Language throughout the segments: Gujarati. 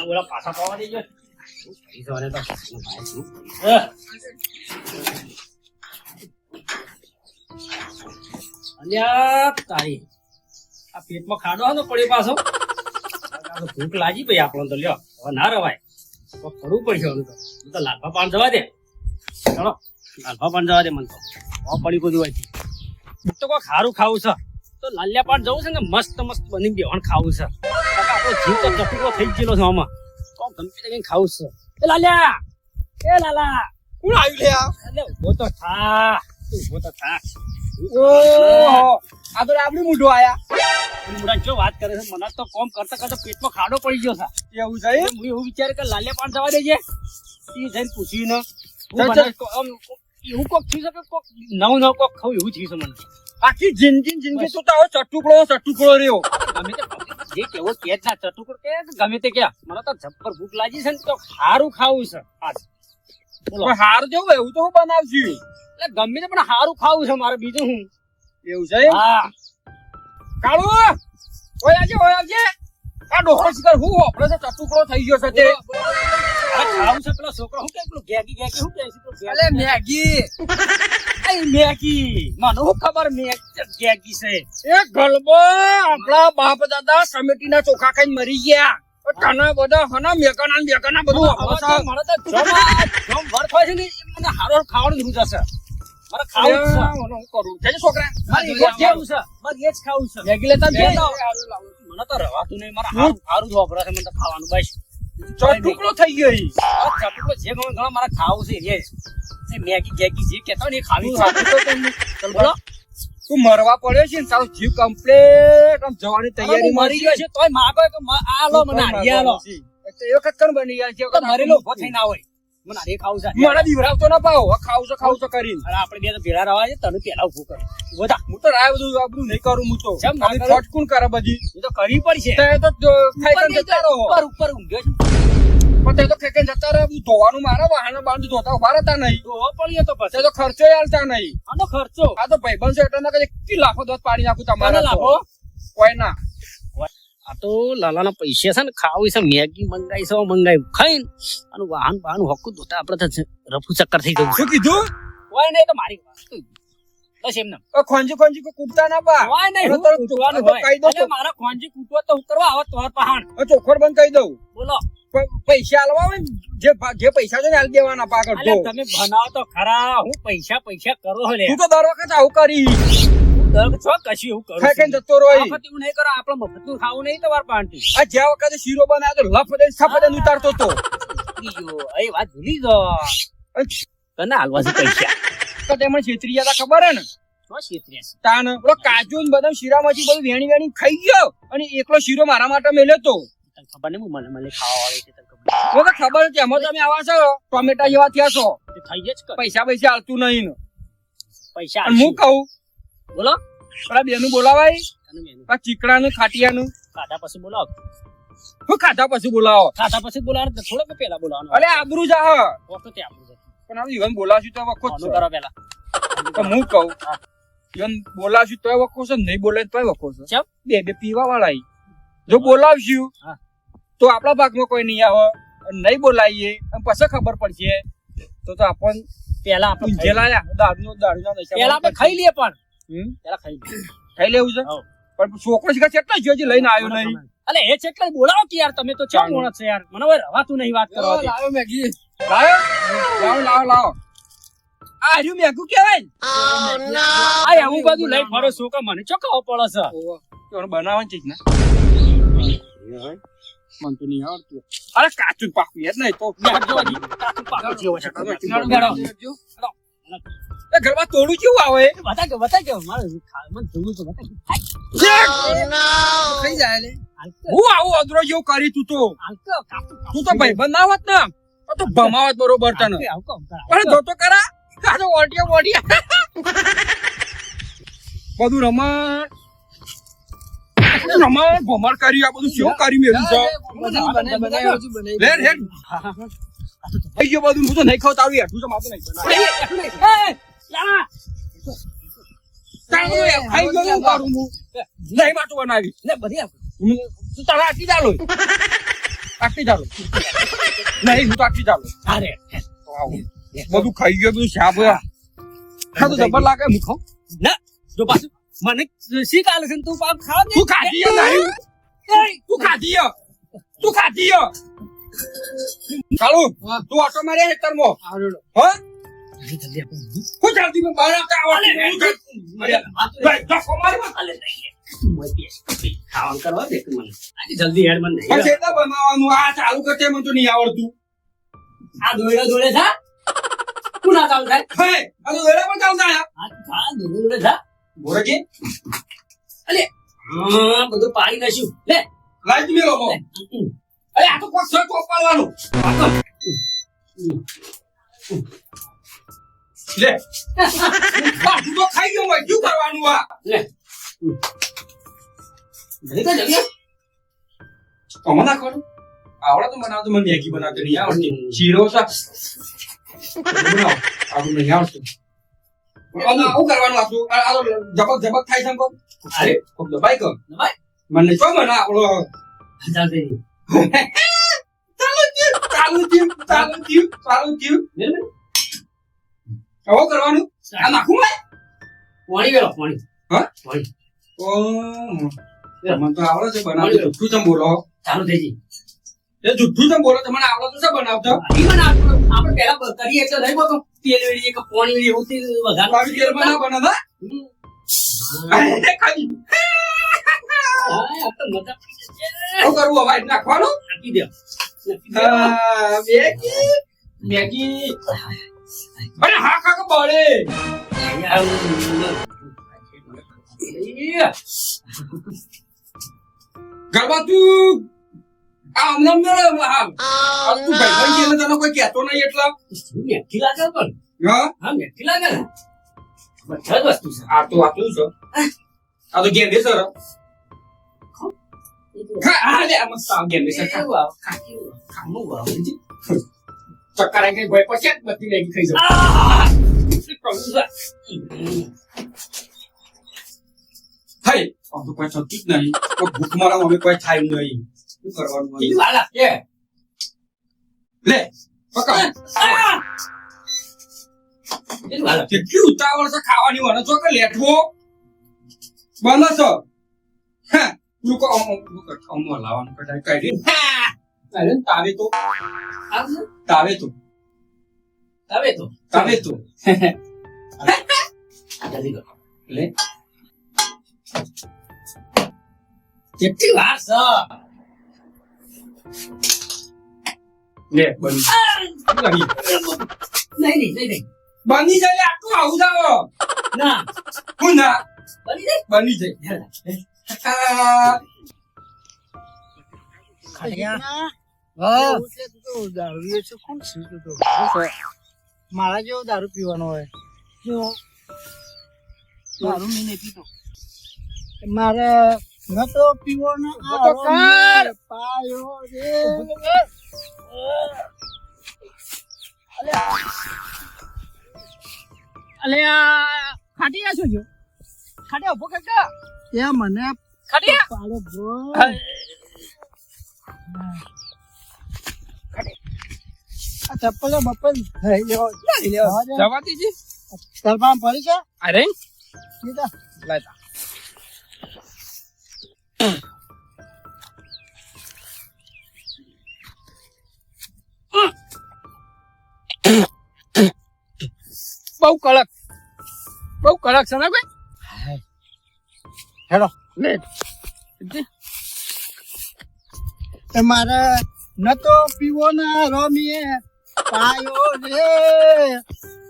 બોલા પાછા પાવા દેજો. અલ્યા તારી આ પેટમાં ખાડો હતો પડ્યો પાછો. ભૂખ લાગી ભાઈ આપણને તો લ્યો હવે ના રવાય કરવું પડશે. તો લાલભા પાન જવા દે. ચલો લાલભા પાન જવા દે. મને તો પડી બધું હોય તો કોઈ ખારું ખાવું છે તો લાલિયા પાન જવું છે ને મસ્ત મસ્ત બની બેહણ ખાવું છે. આપણો જીવ તો ચટુકો થઈ ગયેલો છે આમાં. કોણ ગમે તે કઈ ખાવું છે. એ લાલિયા એ લાલા કોણ આવ્યું લે એટલે ઉભો તો થા. ઉભો તો થા. ઓહો આ તો આપણી મૂઢો આયા. મુડા જો વાત કરે છે મને તો કોમ કરતા કરતા પેટમાં ખાડો પડી ગયો છે. એવું છે હું એવું વિચાર કે લાલિયા પાન જવા દેજે. એ જઈને પૂછ્યું ને એવું કોક થયું છે કે કોક નવું કોક ખાવું એવું થયું છે મને. આખી જિંદગી તો તારો ચટુકડો રહ્યો. ગમે તે જે કેવો કે જ ના ચટુકડો કે ગમે તે કે મને તો જબ્બર ભૂખ લાગી છે ને તો સારું ખાવું છે આજ. બોલો હાર જેવું એવું તો હું બનાવશું. એટલે ગમે તે પણ સારું ખાવું છે મારે. બીજું હું એવું છે હા કાળુ ઓય આવજે આ ડોહો શિકાર હું આપણે તો ચટુકડો થઈ ગયો છે તે. ખાવું છે પેલો છોકરો હું કે પેલું ગેગી શું કે છે અલે મેગી મેગી મને હું ખબર ગેગી છે. એ ગલબો આપણા બાપ દાદા સમેટીના ચોખા ખાઈને મરી ગયા. તને બધા હના મેકાના બધું મને તો જમ વર્થ હોય છે ને મને હારો ખાવાનું રૂચ હશે. મારે ખાવું છે. હું કરું છે છોકરા મારે એ જ ખાવું છે. મારે એ જ ખાવું છે. મેગી લેતા મને તો રવાતું નહીં. મારે સારું જ વાપરે છે મને તો ખાવાનું. બસ ચટુકડો થઈ ગયો ચટુકડો જે ઘણા મારે ખાવું છે એ મેગી ગેગી જે કેતા હોય ને એ ખાવી છે. બોલો તું મરવા પડ્યો છે ને તારો જીવ કમ્પ્લીટ આમ જવાની તૈયારી મરી ગયો છે તોય માગો કે આ લો મને આડિયા લો. એ વખત કણ બની ગયા છે તો મરેલો ઉભો થઈ ના હોય. મને આડે ખાવું છે. મને દીવરાવતો ના પાવ ખાવ છો કરીને. અરે આપણે બે તો ભેળા રવા છે તને પેલા ઉભું કર. બધા હું તો રાય બધું આપણું નહીં કરું. હું તો જેમ ના ફટ કોણ કરે બધી એ તો કરવી પડશે. તો ખાઈ જતા રહો ઉપર ઊંઘ્યો છે. પણ તે તો ખેંચી જતા રહે. ધોવાનું મારા વાહન બાંધું ધોતા ઉભા રહેતા નહીં. તો પડ્યો તો પછી તો ખર્ચો આલતા નહીં. આનો ખર્ચો આ તો ભાઈબંધ છે એટલે ના કેટલી લાખો દોત પાડી નાખું મને તમારા લાભો કોઈ ના. આ તો લાલાના પૈસા છે ને ખાવું છે. મેગી મંગાવી ખાઈને અને વાહન હક્કું ધોતા આપડે તો રફુ ચક્કર થઈ જવું. શું કીધું? કોઈ નહીં તો મારી વાત બસ એમને ખોંજી કૂટતા ના પા. કોઈ નહીં હું કૂટવાનું કહી હોય. દઉં એટલે મારા ખોંજી કૂટવા તો હું કરવા આવો તોર પહાણ. ચોખોર બંધ કહી દઉં. બોલો પૈસા આલવા હોય ને જે પૈસા છે ને આલી દેવાના પાકડ તો. અલ્યા તમે બનાવો તો ખરા. હું પૈસા કરો હો લે. તું તો દર વખત આવું કરી છો કશું એવું કરું ખાઈ છું. જતો રહો. આ વખત એવું નહીં કરો. આપણે મફતનું ખાવું નહીં તમારે પાણી. આ જ્યાં વખતે શીરો બનાવ્યો તો લફ દઈને સફેદ ઉતારતો તો. એ વાત ભૂલી દો. તને હાલવા છે પૈસા તો તેમને છેતરી જતા ખબર હે ને. શું છેતર્યા છે? તાન પેલો કાજુ ને બદામ શીરામાંથી બધું વેણી ખાઈ ગયો અને એકલો શીરો મારા માટે મેલ્યો તો. તને ખબર નહીં મને ખાવા વાળી છે. તને ખબર મને ખબર છે એમાં તમે આવા છો ટોમેટા જેવા થયા છો. તે થઈ જ કર. પૈસા આલતું નહીં ને. પૈસા અને હું કહું બોલો પેલા બેનું બોલાવાય તને મેનુ આ ચીકડાનું ખાટિયાનું ખાધા પછી બોલાવો. હું ખાધા પછી બોલાવો. ખાધા પછી બોલાવો. થોડો કે પેલા બોલાવાનો. અરે આબરૂ જા હ વખત તે આપણું છે. પણ આ ઈવન બોલાવશું તો વખત કોનું કરો પેલા તો હું કહું ઈવન બોલાવશું તોય વખો છે નહીં બોલે તોય વખો છે. ચમ બે પીવા વાળા જો બોલાવશું હા. તો આપણા ભાગમાં કોઈ નહીં આવે નહીં બોલાવીએ અને પછી ખબર પડશે તો આપણ પેલા આપણે ઊંઝે લાયા દારૂના નશા પેલા આપણે ખાઈ લઈએ પણ પેલા ખાઈ લઈએ. ખાઈ લેવું છે હઉ. પણ છોકરો છે કેટલા હજી લઈને આવ્યો નહીં. અલે એ છે એટલે બોલાવો કે યાર તમે તો ચમ મોણસ છે યાર. મને હવે રવાતું નહીં વાત કરવા દે. લાવો મેગી લાવો આ રહ્યું મેગું કેવાય આ આવું બધું લઈ ફરો છોકરા મને ચોખાવો પડે છે. બનાવવાની ચીજ ના મન તો નહીં આવડતું. અરે કાચું પાકું યાર નહીં તો ઘરમાં તોડું કેવું આવે બતા મારે મને જોવું તો બતા થઈ જાય લે. હું આવું અદરો જેવું કરી તું તો ભાઈ ના હોત ને તો ભમાવત બરોબર તને પણ જોતો કરા કાજો ઓડિયા બધું રમણ ભમર કર્યું આ બધું શું કરી મેલું છે થઈ ગયો બધું હું તો નહીં ખાવ તારું હેઠું તો માથું નહીં બનાવી તારા આટલી ચાલો આટલી ચાલો નહીં હું તો આટલી ચાલો અરે બધું ખાઈ ગયો બધું શાપ હા તો જબર લાગે મુખો ના જો પાછું મને શી કાલે છે ને તું પાપ ખાવા દે તું ખાધી નહીં તું ખાધી તું ખાધી ચાલુ તું ઓટો મારે હેતરમાં હા જલ્દી આપણે હું ચાલતી પણ બહાર આવતા આવડે ભાઈ ધક્કો મારવા ખાવાનું કરવા દે તું મને આજે જલ્દી હેડ મને પણ કેટલા બનાવવાનું આ ચાલુ કરતે મને તો નહીં આવડતું આ દોડે થા તું ના ચાલુ થાય હે આ તો વેલા પણ ચાલતા આયા આ થા દોડે થા બોરે કે અલે હા બધું પાડી નાખ્યું લે લાઈટ મેલો મો અરે આ તો કોક સર કોપાળવાનું લે તું તો ખાઈ ગયો હોય શું કરવાનું આ લે જલ્દી કમો નાખવાનું આવડે તો બનાવતો મને મેગી બનાવતો નહીં આવડતી શીરો સા બનાવ આવું નહીં આવડતું આવું કરવાનું હતું આ તો જબક જબક થાય છે કોક અરે કોક દબાઈ કર દબાઈ મને શું બના આપણો ચાલતે ચાલુ થયું આવો કરવાનું આ નાખું મેં પાણી વેલો પાણી હા પાણી મને તો આવડે છે બનાવતું જુઠ્ઠું તમે બોલો ચાલુ થઈ જી એ જુઠ્ઠું તમે બોલો તમને આવડે તો શું બનાવતો આપણે પેલા કરીએ એટલે નહીં બોલો તેલ વેડીએ કે પાણી વેડીએ એવું તેલ વધારે આવી તેલ બનાવતા ખાલી આ તો મજા પડી જશે શું કરવું હવે નાખવાનું નાખી દે મેગી અરે હા કાકા બળે ગરબા તું આ હમણાં મેળવે હાલ તું ભાઈ તને કોઈ કહેતો નહીં એટલા મેથી લાગે પણ હા હા મેથી લાગે ને બધા જ વસ્તુ છે આ તો વાતું છે આ તો ગેંડે સર હા લે આ મસ્ત આ ગેંડે સર ચક્કર આવી ગઈ ભાઈ પછી બધી મેગી ખાઈ જાવ હઈ આમ તો કોઈ થતું જ નહીં ભૂખ મારા અમે કોઈ થાય નહીં શું કરવાનું લે પકડ કેટલી ઉતાવળ છે ખાવાની વને છો કે લેટવો બને છો હા લોકો અમો લાવવાનું કટાઈ કાઢી અરે તાવે તો તાવે તો જલ્દી કરો લે કેટલી વાર છે લે બની નહીં બની જાય આટલું આવું જાવ ના હું ના બની જાય બની જાય મારા જેવો દારૂ પીવાનો હોય દારૂ નહીં પીતો મારે ન તો પીવો ને પાયો રે અલે આ ખાટિયા શું જો ખાટિયા ઉભો કાકા ત્યાં મને ખાટિયા પાડો બો આ ચપ્પલ બપ્પલ લઈ લેવો જવા દીજી તરફામ પડી છે અરે સીધા લાતા બહુ કડક છે ને ભાઈ હેડો લે મારે ન તો પીવો ના રોમીએ પાયો રે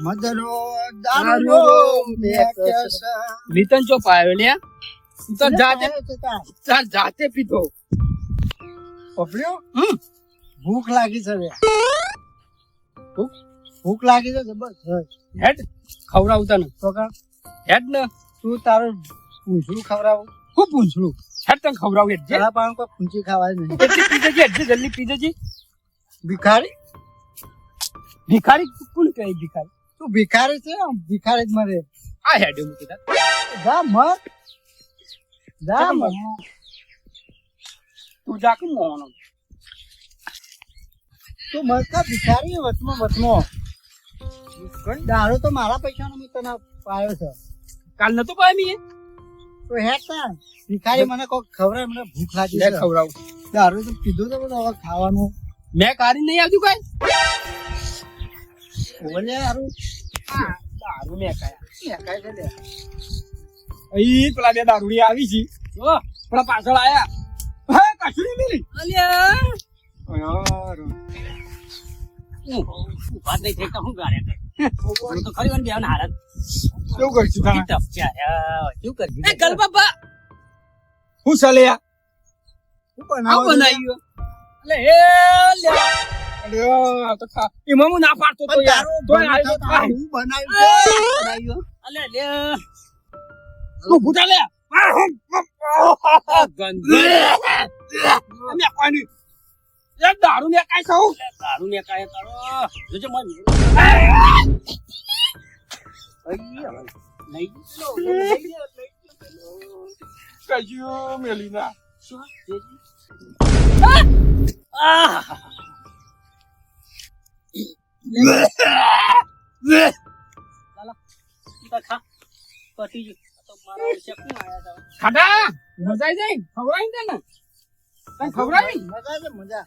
મદરો દારૂ લીતન ચો પાયો લે તું તો જાતે પીતો પકડ્યો ભૂખ લાગી છે રે ભૂખ લાગી છે જબરજસ્ત હેડ ખવડાવું તને તો કા હેડ ને તું તારું પૂંછડું ખવડાવું હું પૂછડું હેડ તને ખવડાવું હેડ જે જરા પણ કોઈ પૂંછી ખાવાય નહીં એટલી પી જજે હેડ જલ્દી પી જજે ભિખારી ભિખારી કોણ કહે ભિખારી તું ભિખારી છે ભિખારી જ મરે આ હેડ હું કીધા જા મર જા મર તું જા કે મોહનો તું મળતા ભિખારી વચમાં દારૂ તો મારા પૈસાનો મેં તને પાયો છે કાલ નતો પાય મી તો હેડ તા ભિખારી મને કોઈ ખવડાય મને ભૂખ લાગી લે છે ખવડાવું દારૂ તો કીધું તો બધું હવે ખાવાનું મેં કારી નહીં આવતું કઈ બોલે હારું દારૂ મેં કાયા કાંઈ છે લે અહીં પેલા બે દારૂડી આવી છે જો પેલા પાછળ આયા હે કશું નહીં મિલી અલ્યા યાર વાત નહીં થઈ તો હું ગાડે હું તો ખરી વાર બેન હાલત કેવું કરશું ઈ તમે ટપ છે યાર શું કરજી એ ગલ બાપા હું ચાલ્યા શું આવું બનાવું બનાવ્યું એટલે એ લે અરે આ તો ખા એમાં હું ના પાડતો તો યાર તોય આવ્યો તો ખાય. હું બનાવ્યું અલે લે તું ભૂટા લે ગંધ મેં કોઈ નહીં એક દારૂ મેં કાંઈ ખાઉં દારૂ ને કાય કરો જોજે મન નહીં કજ્યું મેલી ના આ ખા પટી ગયું તો મારા વિશે કોણ આયા હતા ખાડા મજા આવી જાય ખવડાવી દે ને તને ખવડાવી મજા છે મજા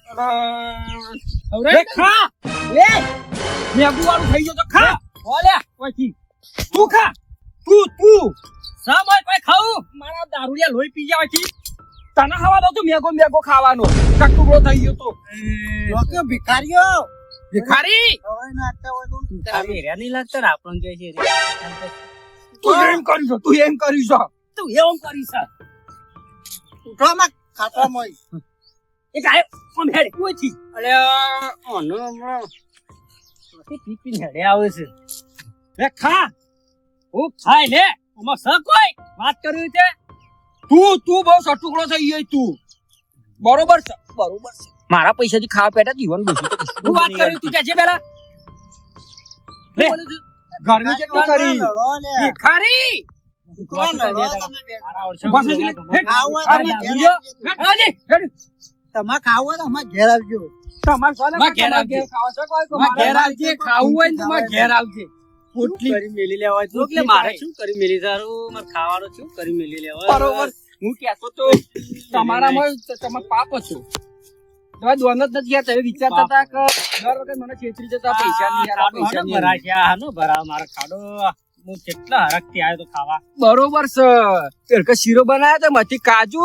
ખવડાવી ખા એ મેગુ વાળું થઈ ગયો તો ખા ઓલે ઓયથી તું ખા તું સામાય કોઈ ખાવું મારા દારૂડિયા લોહી પી ગયા છે તને ખાવા દો તો મેગો ખાવાનો ટુકડો થઈ ગયો તો લોકો ભિખારીઓ ભિખારી ખવડાવી નાખતા હોય તો તમે હેર્યા નહીં લાગતા ને આપણને કે છે તું એમ કર્યું છે તું એમ કર્યું છે તું એવું કરી છે ઉઠવામાં ખાતામાં એ કાય કોમ હેડ કોઈથી અલે ઓનો પીપીને હેડે આવે છે લે ખા હું ખાય લે આમાં સ કોઈ વાત કર્યું તે તું બહુ સટુકડો થઈ ગયો તું બરોબર છે મારા પૈસાથી ખાવા પેટા જીવન બેસી તો હું વાત કર્યું તું કે છે પેલા લે ઘરની કેટલી કરી ભિખારી કોણ લડો તમે બે? ઉભા થઈ લે ખાવું હોય તો અમે ઘેર આવજો. તમારે ખાવું હોય તો અમારે ઘેર આવજો તમાર ઘેર આવજે ઘેર આવજે ખાવું હોય ને તમારે ઘેર આવજે પોટલી કરી મેલી લેવાય તો એટલે મારે શું કરી મેલી તારું મારે ખાવાનું શું કરી મેલી લેવાય બરોબર હું કહેતો તો તમારામાં તમે પાપ છો તમે દોન જ નથી યાર તમે વિચારતા હતા કે દર વખત મને છેતરી જતા પૈસા નહીં યાર, આ પૈસા નહીં ભરાય છે આ નો ભરા મારા ખાડો હું કેટલા હરખથી આવ્યો તો ખાવા બરોબર છે કે શીરો બનાવ્યો તો માંથી કાજુ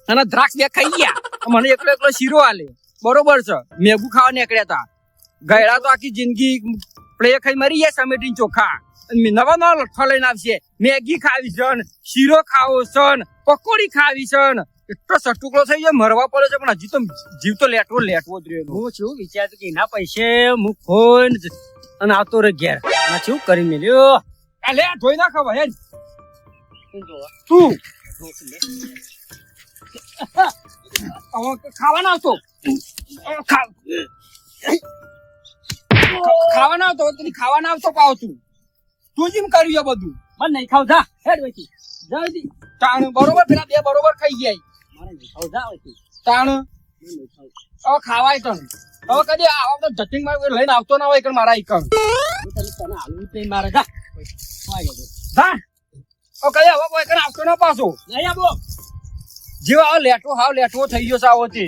અને દ્રાક્ષ બે ખાઈ ગયા મને એકલો શીરો આલે બરોબર છે મેગુ ખાવા નીકળ્યા હતા ગયડા તો આખી જિંદગી પ્લે ખાઈ મરી ગયા સમેટીને ચોખા અને નવા નવા લઠ્ઠા લઈને આવશે મેગી ખાવી છે ને શીરો ખાવો છે ને પકોડી ખાવી છે ને એટલો સટુકડો થઈ ગયો મરવા પડે છે પણ હજી તો જીવ તો લેટવો જ રહ્યો હું શું વિચારતો કે એના પૈસે હું ખોઈને અને આવતો રે ઘેર આ શું કરી મેલ્યો લે ધોઈ ના ખબર હેડ તું ખાવાના આવતો ખાવાના આવતો તને ખાવાના આવતો પાવ તું જેમ કર્યું છે બધું મને નહીં ખાવ જા હેડ વેચી જા વેચી તાણ બરોબર પેલા બે બરોબર ખાઈ ગયા મારે નહીં ખાવ જા વેચી તાણ મને નહીં ખાવ હવે ખાવાય તને હવે કદી આવા જટિંગ માં લઈને આવતો ના હોય કે મારા ઈકણ હું તને હાલવું જ નહીં મારે જા હા હવે કદી હવે કોઈ આવતો ના પાછો નહીં આવો જેવા લેટવો હાવ લેટવો થઈ ગયો છે આવો તે